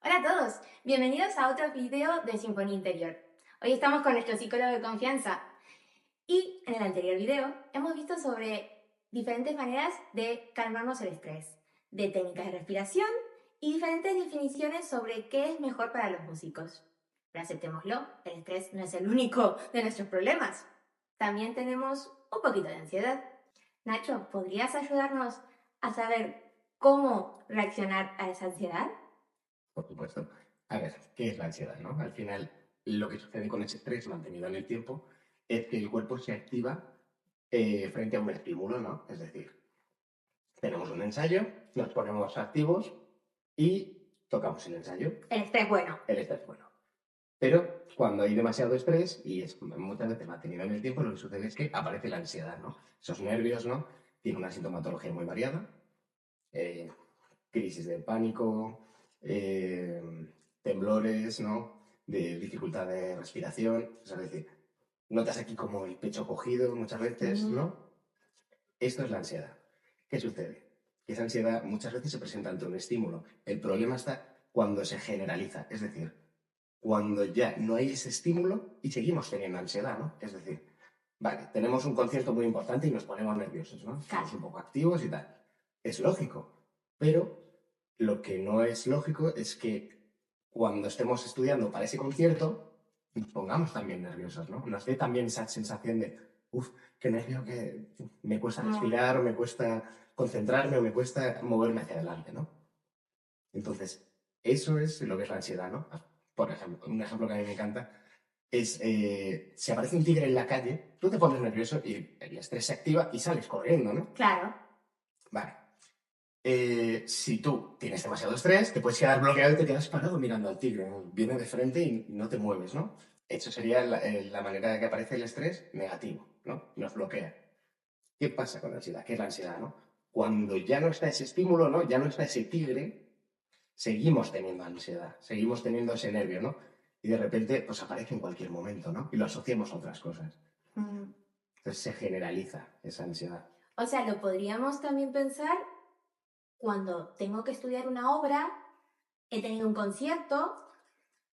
Hola a todos, bienvenidos a otro video de Sinfonía Interior. Hoy estamos con nuestro psicólogo de confianza y en el anterior video hemos visto sobre diferentes maneras de calmarnos el estrés, de técnicas de respiración y diferentes definiciones sobre qué es mejor para los músicos. Pero aceptémoslo, el estrés no es el único de nuestros problemas. También tenemos un poquito de ansiedad. Nacho, ¿podrías ayudarnos a saber cómo reaccionar a esa ansiedad? Por supuesto. A ver, ¿qué es la ansiedad, no? Al final, lo que sucede con ese estrés mantenido en el tiempo es que el cuerpo se activa frente a un estímulo, ¿no? Es decir, tenemos un ensayo, nos ponemos activos y tocamos el ensayo. El estrés bueno. El estrés, bueno. Pero cuando hay demasiado estrés, y es muchas veces mantenido en el tiempo, lo que sucede es que aparece la ansiedad, ¿no? Esos nervios, ¿no? Tiene una sintomatología muy variada. eh, Crisis de pánico, eh, temblores, ¿no? De dificultad de respiración, es decir, notas aquí como el pecho cogido muchas veces, ¿no? Esto es la ansiedad. ¿Qué sucede? Que esa ansiedad muchas veces se presenta ante un estímulo. El problema está cuando se generaliza, es decir, cuando ya no hay ese estímulo y seguimos teniendo ansiedad, ¿no? Es decir, vale, tenemos un concierto muy importante y nos ponemos nerviosos, ¿no? Estamos un poco activos y tal. Es lógico, pero lo que no es lógico es que cuando estemos estudiando para ese concierto nos pongamos también nerviosos, ¿no? Nos dé también esa sensación de, uff, qué nervio, que me cuesta respirar, o me cuesta concentrarme, o me cuesta moverme hacia adelante, ¿no? Entonces, eso es lo que es la ansiedad, ¿no? Por ejemplo, un ejemplo que a mí me encanta es, si aparece un tigre en la calle, tú te pones nervioso y el estrés se activa y sales corriendo, ¿no? Claro. Vale. Si tú tienes demasiado estrés, te puedes quedar bloqueado y te quedas parado mirando al tigre, ¿no? Viene de frente y no te mueves, ¿no? Eso sería la manera de que aparece el estrés negativo, ¿no? Nos bloquea. ¿Qué pasa con la ansiedad? ¿Qué es la ansiedad, no? Cuando ya no está ese estímulo, ¿no? Ya no está ese tigre, seguimos teniendo ansiedad, seguimos teniendo ese nervio, ¿no? Y de repente, pues aparece en cualquier momento, ¿no? Y lo asociamos a otras cosas. Entonces se generaliza esa ansiedad. O sea, lo podríamos también pensar cuando tengo que estudiar una obra, he tenido un concierto,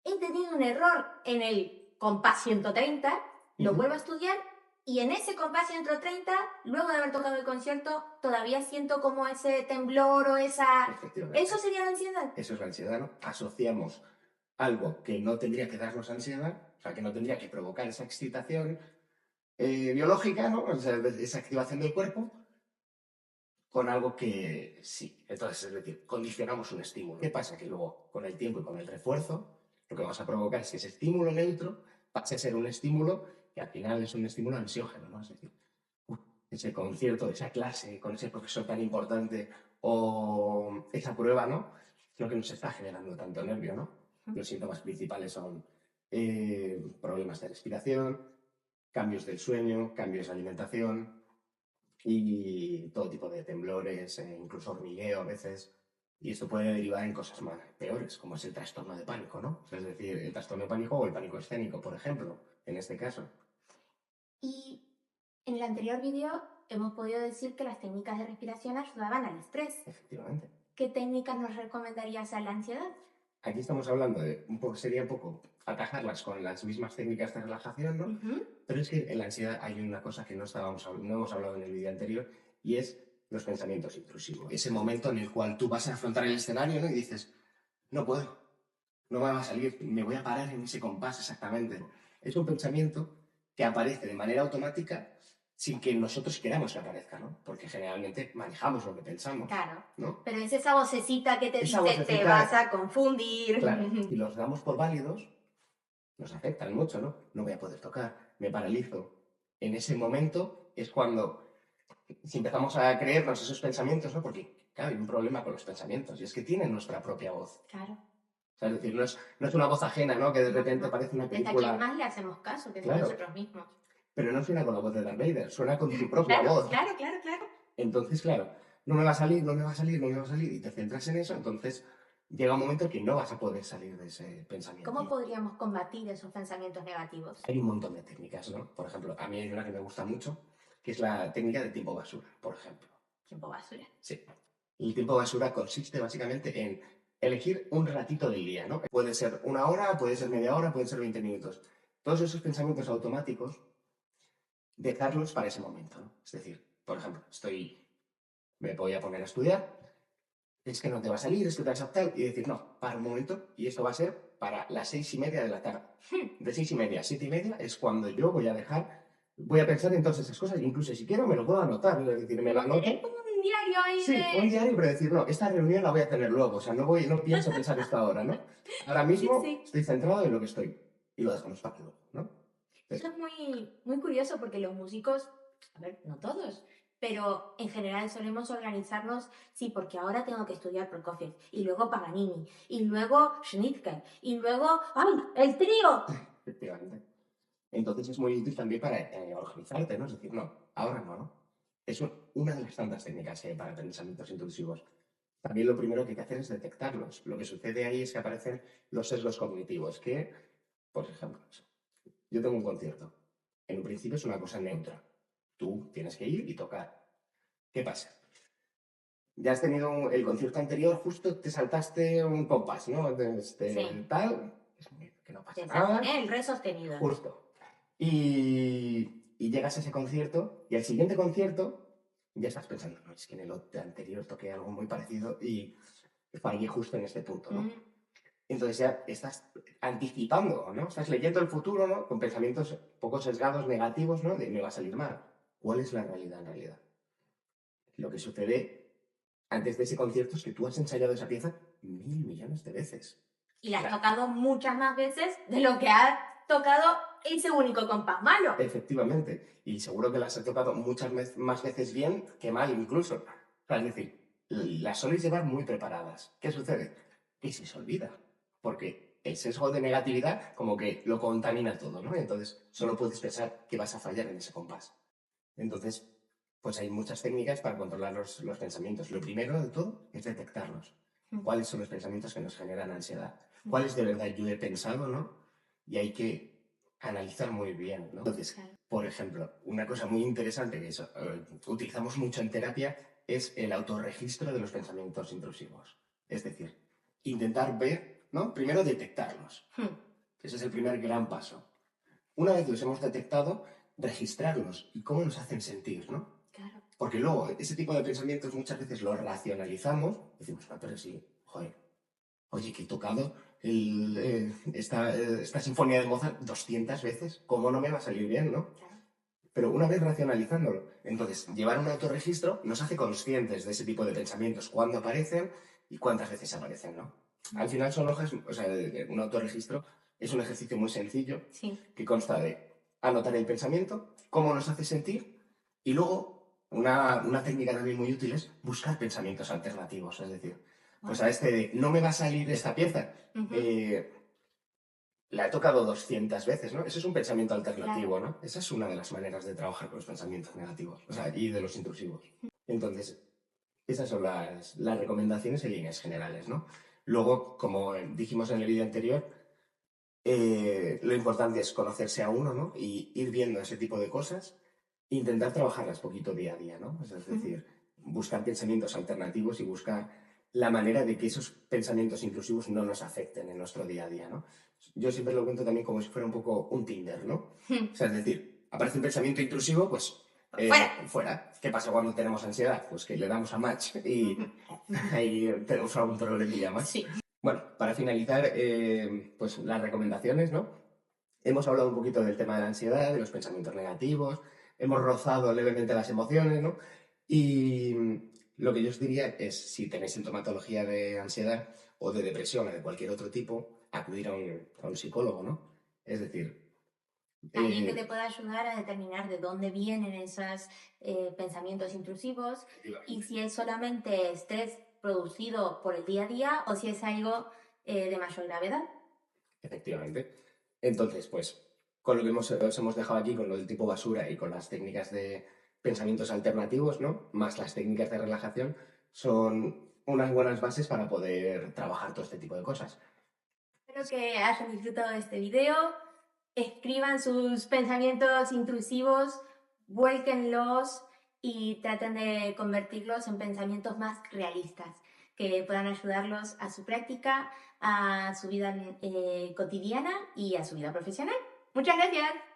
he tenido un error en el compás 130, lo vuelvo a estudiar y en ese compás 130, luego de haber tocado el concierto, todavía siento como ese temblor o esa... Efectivamente. ¿Eso sería la ansiedad? Eso es la ansiedad, ¿no? Asociamos algo que no tendría que darnos ansiedad, o sea, que no tendría que provocar esa excitación biológica, ¿no? O sea, esa activación del cuerpo, con algo que sí. Entonces, es decir, condicionamos un estímulo. ¿Qué pasa? Que luego, con el tiempo y con el refuerzo, lo que vamos a provocar es que ese estímulo neutro pase a ser un estímulo que al final es un estímulo ansiógeno, ¿no? Es decir, ese concierto, esa clase con ese profesor tan importante o esa prueba, ¿no? Lo que nos está generando tanto nervio, ¿no? Los síntomas principales son problemas de respiración, cambios del sueño, cambios de alimentación y todo tipo de temblores, incluso hormigueo a veces. Y esto puede derivar en cosas más peores, como es el trastorno de pánico, ¿no? Es decir, el trastorno de pánico o el pánico escénico, por ejemplo, en este caso. Y en el anterior video hemos podido decir que las técnicas de respiración ayudaban al estrés. Efectivamente. ¿Qué técnicas nos recomendarías a la ansiedad? Aquí estamos hablando de, sería un poco atajarlas con las mismas técnicas de relajación, ¿no? Pero es que en la ansiedad hay una cosa que no hemos hablado en el vídeo anterior y es los pensamientos intrusivos. Ese momento en el cual tú vas a afrontar el escenario, ¿no? Y dices, no puedo, no me va a salir, me voy a parar en ese compás exactamente. Es un pensamiento que aparece de manera automática sin que nosotros queramos que aparezca, ¿no? Porque generalmente manejamos lo que pensamos. Claro. ¿No? Pero es esa vocecita que te Esa dice, te vocecita, vas a confundir. claro, si los damos por válidos, nos afectan mucho, ¿no? No voy a poder tocar, me paralizo. En ese momento es cuando, si empezamos a creernos esos pensamientos, ¿no? Porque, claro, hay un problema con los pensamientos y es que tienen nuestra propia voz. Claro. O sea, es decir, no es una voz ajena, ¿no? Que de repente parece una Desde a película. quien más le hacemos caso, que Claro. nosotros mismos. Pero no suena con la voz de Darth Vader, suena con tu propia Claro, voz. claro, claro, claro. Entonces, claro, no me va a salir, no me va a salir, no me va a salir, y te centras en eso, entonces llega un momento que no vas a poder salir de ese pensamiento. ¿Cómo podríamos combatir esos pensamientos negativos? Hay un montón de técnicas, ¿no? Por ejemplo, a mí hay una que me gusta mucho, que es la técnica de tiempo basura, por ejemplo. Tiempo basura. Sí. El tiempo basura consiste básicamente en elegir un ratito del día, ¿no? Puede ser una hora, puede ser media hora, pueden ser 20 minutos. Todos esos pensamientos automáticos, dejarlos para ese momento, ¿no? Es decir, por ejemplo, me voy a poner a estudiar, es que no te va a salir, es que te vas a tal, y decir, no, para un momento, y esto va a ser para las 6:30 de la tarde. De 6:30 a 7:30 es cuando yo voy a pensar en todas esas cosas, incluso si quiero me lo puedo anotar, es decir, me lo anoto. Es como un diario ahí Sí, un diario, pero decir, no, esta reunión la voy a tener luego, o sea, no pienso pensar esto ahora, ¿no? Ahora mismo Sí. estoy centrado en lo que estoy, y lo dejamos para luego, ¿no? Eso es muy curioso porque los músicos, a ver, no todos, pero en general solemos organizarnos, sí, porque ahora tengo que estudiar Prokofiev, y luego Paganini, y luego Schnittke, y luego, ¡ay, el trío! Efectivamente. Entonces es muy útil también para organizarte, ¿no? Es decir, no, ahora no, ¿no? Es una de las tantas técnicas que hay para pensamientos intrusivos. También lo primero que hay que hacer es detectarlos. Lo que sucede ahí es que aparecen los sesgos cognitivos, que, por ejemplo, yo tengo un concierto. En un principio es una cosa neutra. Tú tienes que ir y tocar. ¿Qué pasa? Ya has tenido el concierto anterior, justo te saltaste un compás, ¿no? Sí. Tal, que no pasa Pensaste nada. en el re sostenido. Justo. Y llegas a ese concierto y al siguiente concierto ya estás pensando, no, es que en el anterior toqué algo muy parecido y fallé justo en este punto, ¿no? Entonces ya estás anticipando, ¿no? Estás leyendo el futuro, ¿no? Con pensamientos poco sesgados, negativos, ¿no? De me va a salir mal. ¿Cuál es la realidad en realidad? Lo que sucede antes de ese concierto es que tú has ensayado esa pieza 1.000 millones de veces. Y la has tocado muchas más veces de lo que has tocado ese único compás malo. Efectivamente. Y seguro que las he tocado muchas más veces bien que mal incluso. O sea, es decir, las soléis llevar muy preparadas. ¿Qué sucede? Que se olvida. Porque el sesgo de negatividad como que lo contamina todo, ¿no? Entonces solo puedes pensar que vas a fallar en ese compás. Entonces, pues hay muchas técnicas para controlar los pensamientos. Lo primero de todo es detectarlos. ¿Cuáles son los pensamientos que nos generan ansiedad? ¿Cuáles de verdad yo he pensado, no? Y hay que analizar muy bien, ¿no? Entonces, por ejemplo, una cosa muy interesante que utilizamos mucho en terapia es el autorregistro de los pensamientos intrusivos. Es decir, intentar ver, ¿no? Primero detectarlos. Ese es el primer gran paso. Una vez los hemos detectado, registrarlos y cómo nos hacen sentir, ¿no? Claro. Porque luego ese tipo de pensamientos muchas veces los racionalizamos, decimos, no, pero sí, joder, oye, que he tocado esta sinfonía de Mozart 200 veces, ¿cómo no me va a salir bien, no? Claro. Pero una vez racionalizándolo, entonces llevar un autorregistro nos hace conscientes de ese tipo de pensamientos, cuándo aparecen y cuántas veces aparecen, ¿no? Al final son hojas, o sea, un autorregistro es un ejercicio muy sencillo que consta de anotar el pensamiento, cómo nos hace sentir y luego una técnica también muy útil es buscar pensamientos alternativos, es decir, pues a no me va a salir esta pieza, la he tocado 200 veces, ¿no? Eso es un pensamiento alternativo, Claro. ¿no? Esa es una de las maneras de trabajar con los pensamientos negativos, o sea, y de los intrusivos. Entonces, esas son las recomendaciones en líneas generales, ¿no? Luego, como dijimos en el vídeo anterior, lo importante es conocerse a uno, ¿no? Y ir viendo ese tipo de cosas e intentar trabajarlas poquito día a día, ¿no? Es decir, buscar pensamientos alternativos y buscar la manera de que esos pensamientos intrusivos no nos afecten en nuestro día a día, ¿no? Yo siempre lo cuento también como si fuera un poco un Tinder, ¿no? O sea, es decir, aparece un pensamiento intrusivo, pues fuera. ¿Qué pasa cuando tenemos ansiedad? Pues que le damos a match y ahí tenemos algún problemilla más. Sí. Bueno, para finalizar, pues las recomendaciones, ¿no? Hemos hablado un poquito del tema de la ansiedad, de los pensamientos negativos, hemos rozado levemente las emociones, ¿no? Y lo que yo os diría es, si tenéis sintomatología de ansiedad o de depresión o de cualquier otro tipo, acudir a un psicólogo, ¿no? Es decir, alguien que te pueda ayudar a determinar de dónde vienen esos pensamientos intrusivos y si es solamente estrés producido por el día a día o si es algo de mayor gravedad. Efectivamente. Entonces, pues, con lo que os hemos dejado aquí, con lo del tipo basura y con las técnicas de pensamientos alternativos, ¿no? Más las técnicas de relajación, son unas buenas bases para poder trabajar todo este tipo de cosas. Espero que hayan disfrutado de este video. Escriban sus pensamientos intrusivos, vuélquenlos y traten de convertirlos en pensamientos más realistas. que puedan ayudarlos a su práctica, a su vida cotidiana y a su vida profesional. Muchas gracias.